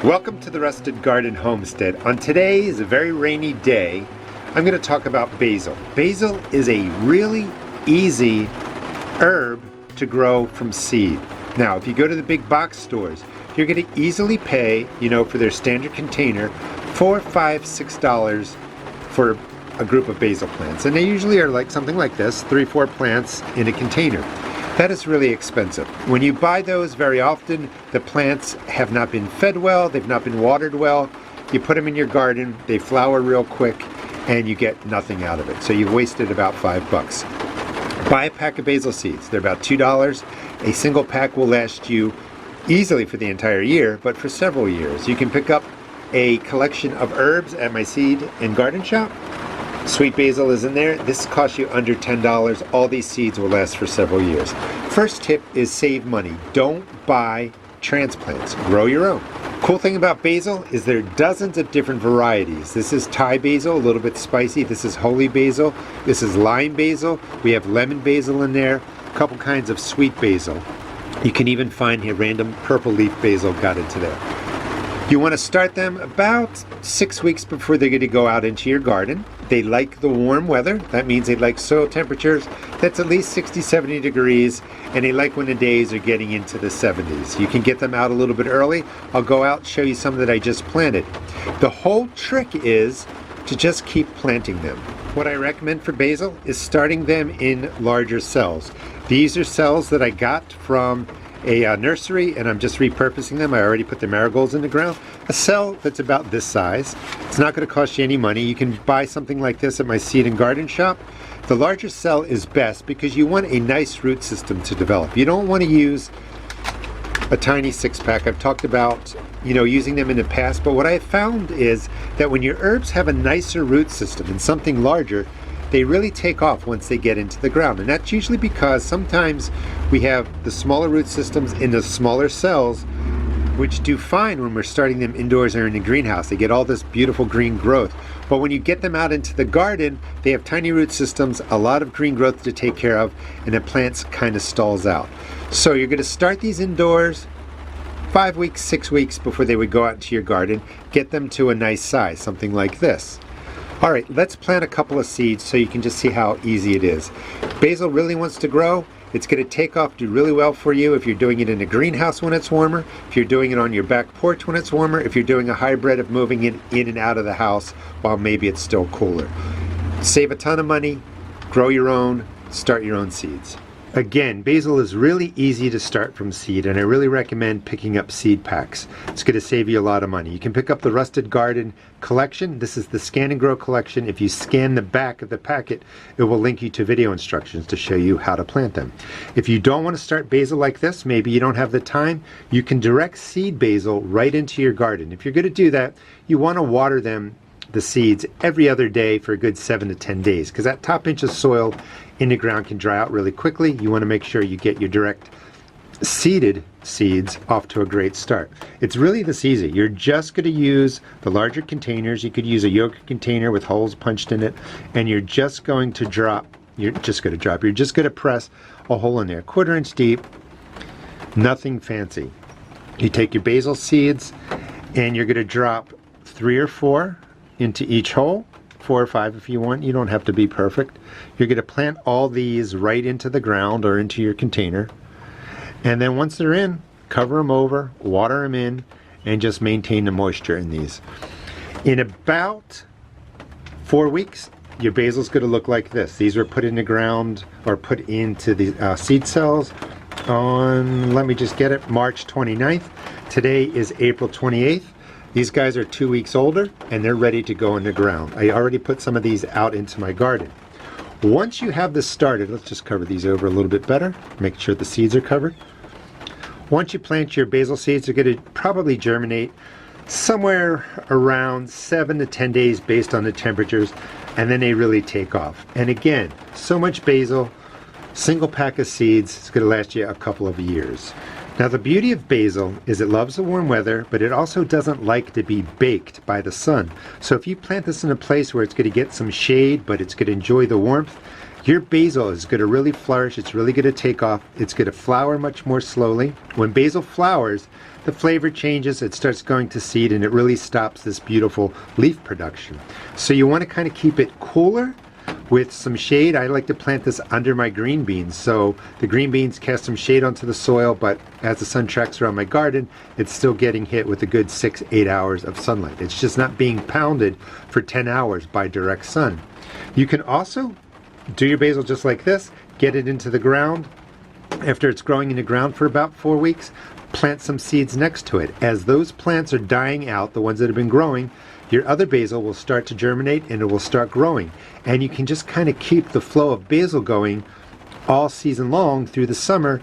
Welcome to the Rusted Garden Homestead. On today's very rainy day, I'm going to talk about basil. Basil is a really easy herb to grow from seed. Now, if you go to the big box stores, you're going to easily pay, for their standard container, $4, $5, $6 for a group of basil plants. And they usually are like something like this, 3-4 plants in a container. That is really expensive. When you buy those, very often the plants have not been fed well, they've not been watered well. You put them in your garden, they flower real quick, and you get nothing out of it. So you've wasted about $5. Buy a pack of basil seeds. They're about $2. A single pack will last you easily for the entire year, but for several years. You can pick up a collection of herbs at my seed and garden shop. Sweet basil is in there. This costs you under $10. All these seeds will last for several years. First tip is save money. Don't buy transplants. Grow your own. Cool thing about basil is there are dozens of different varieties. This is Thai basil, a little bit spicy. This is holy basil. This is lime basil. We have lemon basil in there. A couple kinds of sweet basil. You can even find here random purple leaf basil got into there. You want to start them about 6 weeks before they're going to go out into your garden. They like the warm weather. That means they like soil temperatures that's at least 60, 70 degrees, and they like when the days are getting into the 70s. You can get them out a little bit early. I'll go out and show you some that I just planted. The whole trick is to just keep planting them. What I recommend for basil is starting them in larger cells. These are cells that I got from a nursery, and I'm just repurposing them. I already put the marigolds in the ground. A cell that's about this size. It's not going to cost you any money. You can buy something like this at my seed and garden shop. The larger cell is best because you want a nice root system to develop. You don't want to use a tiny 6-pack. I've talked about using them in the past, but what I have found is that when your herbs have a nicer root system and something larger, they really take off once they get into the ground. And that's usually because sometimes we have the smaller root systems in the smaller cells, which do fine when we're starting them indoors or in the greenhouse. They get all this beautiful green growth. But when you get them out into the garden, they have tiny root systems, a lot of green growth to take care of, and the plants kind of stalls out. So you're going to start these indoors 5 weeks, 6 weeks before they would go out into your garden. Get them to a nice size, something like this. All right, let's plant a couple of seeds so you can just see how easy it is. Basil really wants to grow. It's going to take off, do really well for you if you're doing it in a greenhouse when it's warmer, if you're doing it on your back porch when it's warmer, if you're doing a hybrid of moving it in and out of the house while maybe it's still cooler. Save a ton of money, grow your own, start your own seeds. Again, basil is really easy to start from seed, and I really recommend picking up seed packs. It's going to save you a lot of money. You can pick up the Rusted Garden collection. This is the Scan and Grow collection. If you scan the back of the packet, it will link you to video instructions to show you how to plant them. If you don't want to start basil like this, maybe you don't have the time, you can direct seed basil right into your garden. If you're going to do that, you want to water them, the seeds, every other day for a good 7 to 10 days, because that top inch of soil in the ground can dry out really quickly. You want to make sure you get your direct seeded seeds off to a great start. It's really this easy. You're just going to use the larger containers. You could use a yogurt container with holes punched in it, and you're just going to you're just going to press a hole in there, 1/4 inch deep, nothing fancy. You take your basil seeds and you're going to drop 3 or 4 into each hole, 4 or 5 if you want. You don't have to be perfect. You're going to plant all these right into the ground or into your container. And then once they're in, cover them over, water them in, and just maintain the moisture in these. In about 4 weeks, your basil's going to look like this. These were put in the ground or put into the seed cells on, let me just get it, March 29th. Today is April 28th. These guys are 2 weeks older and they're ready to go in the ground. I already put some of these out into my garden. Once you have this started, let's just cover these over a little bit better, make sure the seeds are covered. Once you plant your basil seeds, they're going to probably germinate somewhere around 7 to 10 days based on the temperatures, and then they really take off. And again, so much basil, single pack of seeds, it's going to last you a couple of years. Now the beauty of basil is it loves the warm weather, but it also doesn't like to be baked by the sun. So if you plant this in a place where it's going to get some shade, but it's going to enjoy the warmth, your basil is going to really flourish. It's really going to take off. It's going to flower much more slowly. When basil flowers, the flavor changes, it starts going to seed, and it really stops this beautiful leaf production. So you want to kind of keep it cooler with some shade. I like to plant this under my green beans, so the green beans cast some shade onto the soil, but as the sun tracks around my garden, it's still getting hit with a good 6-8 hours of sunlight. It's just not being pounded for 10 hours by direct sun. You can also do your basil just like this, get it into the ground. After it's growing in the ground for about 4 weeks, plant some seeds next to it. As those plants are dying out, the ones that have been growing, your other basil will start to germinate and it will start growing. And you can just kind of keep the flow of basil going all season long through the summer,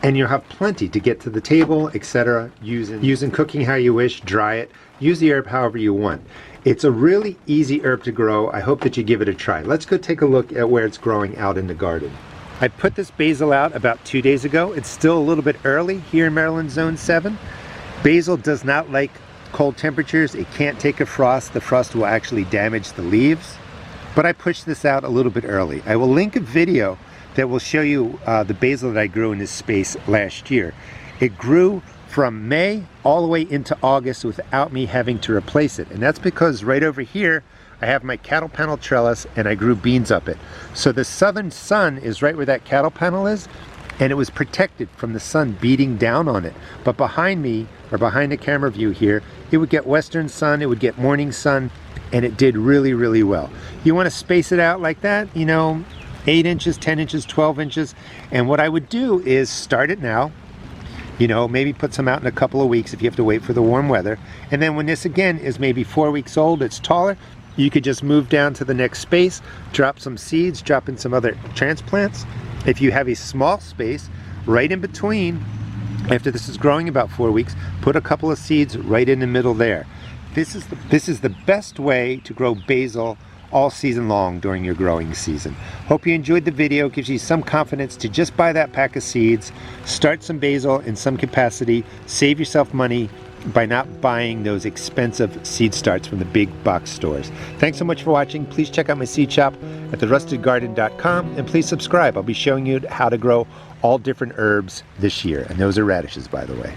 and you'll have plenty to get to the table, etc. Using cooking how you wish, dry it, use the herb however you want. It's a really easy herb to grow. I hope that you give it a try. Let's go take a look at where it's growing out in the garden. I put this basil out about 2 days ago. It's still a little bit early here in Maryland Zone 7. Basil does not like cold temperatures. It can't take a frost. The frost will actually damage the leaves. But I pushed this out a little bit early. I will link a video that will show you the basil that I grew in this space last year. It grew from May all the way into August without me having to replace it. And that's because right over here, I have my cattle panel trellis and I grew beans up it. So the southern sun is right where that cattle panel is, and it was protected from the sun beating down on it. But behind me, or behind the camera view here, it would get western sun, it would get morning sun, and it did really, really well. You want to space it out like that, 8 inches, 10 inches, 12 inches. And what I would do is start it now, maybe put some out in a couple of weeks if you have to wait for the warm weather. And then when this again is maybe 4 weeks old, it's taller, you could just move down to the next space, drop some seeds, drop in some other transplants. If you have a small space right in between, after this is growing about 4 weeks, put a couple of seeds right in the middle there. This is the best way to grow basil all season long during your growing season. Hope you enjoyed the video. It gives you some confidence to just buy that pack of seeds, start some basil in some capacity, save yourself money by not buying those expensive seed starts from the big box stores. Thanks so much for watching. Please check out my seed shop at therustedgarden.com, and please subscribe. I'll be showing you how to grow all different herbs this year, and those are radishes, by the way.